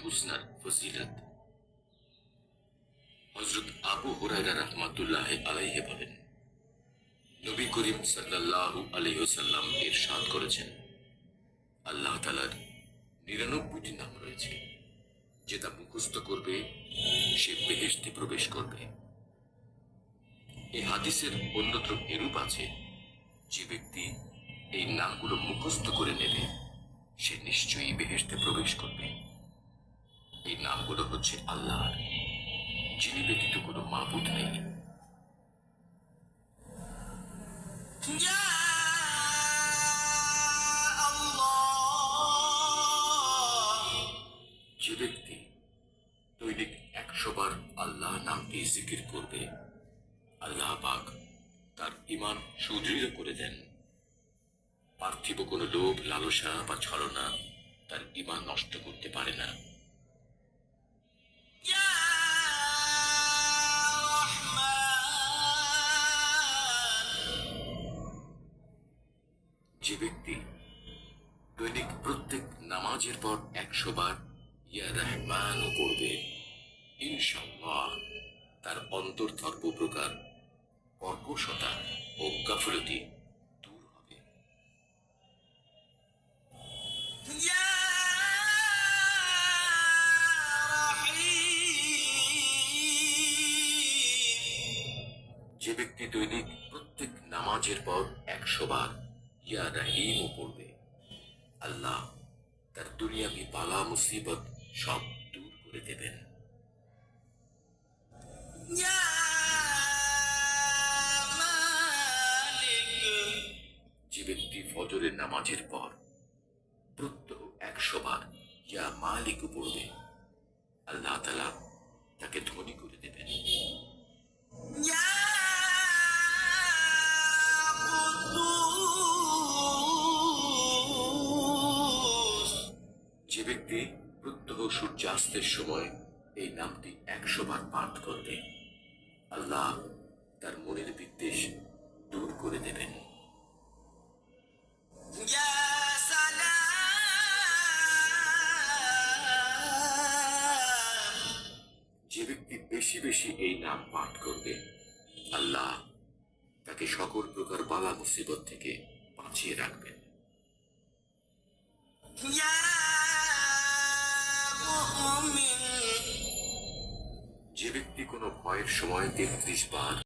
হুসনার ফজিলত। হযরত আবু হুরায়রা রাহমাতুল্লাহ আলাইহি বলেন, নবী করিম সাল্লাল্লাহু আলাইহি ওয়াসাল্লাম ইরশাদ করেছেন, আল্লাহ তাআলার ৯৯টি নাম রয়েছে, যে তা মুখস্থ করবে সে বেহেশতে প্রবেশ করবে। এই হাদিসের অন্যত্র এরূপ আছে, যে ব্যক্তি এই নামগুলো মুখস্থ করে নেবে সে নিশ্চয়ই বেহেশতে প্রবেশ করবে। এই নামগুলো হচ্ছে আল্লাহর, যিনি ব্যতীত কোনো মাবুদ নেই। যে ব্যক্তি দৈনিক ১০০ বার আল্লাহ নামটি জিকির করবে, আল্লাহ পাক তার ঈমান সুদৃঢ় করে দেন। পার্থিব কোনো লোভ, লালসা বা ছলনা তার ঈমান নষ্ট করতে পারে না। যে ব্যক্তি দৈনিক প্রত্যেক নামাজের পর ১০০ বার ইয়া রহমান পড়বে, ইনশাআল্লাহ তার অন্তর সর্বপ্রকার কর্কশতা ও গাফলতি দূর হবে। যে ব্যক্তি দৈনিক প্রত্যেক নামাজের পর ১০০ বার ইয়া রহিম পড়বে, আল্লাহ তার দুনিয়াবি বালা মুসিবত সব দূর করে দেবেন। যে ব্যক্তি ফজরের নামাজের পর প্রত্যহ ১০০ বার ইয়া মালিক পড়বে, আল্লাহ তাআলা তাকে ধনী করে দেবেন। যে ব্যক্তি প্রত্যহ সূর্যাস্তের সময় এই নামটি ১০০ বার পাঠ করবে, আল্লাহ তার মনের বিদ্বেষ দূর করে দেবেন। যে ব্যক্তি বেশি বেশি এই নাম পাঠ করবে, আল্লাহ তাকে সকল প্রকার বালা মুসিবত থেকে বাঁচিয়ে রাখবেন। যে ব্যক্তি কোনো ভয়ের সময় ৩৩ বার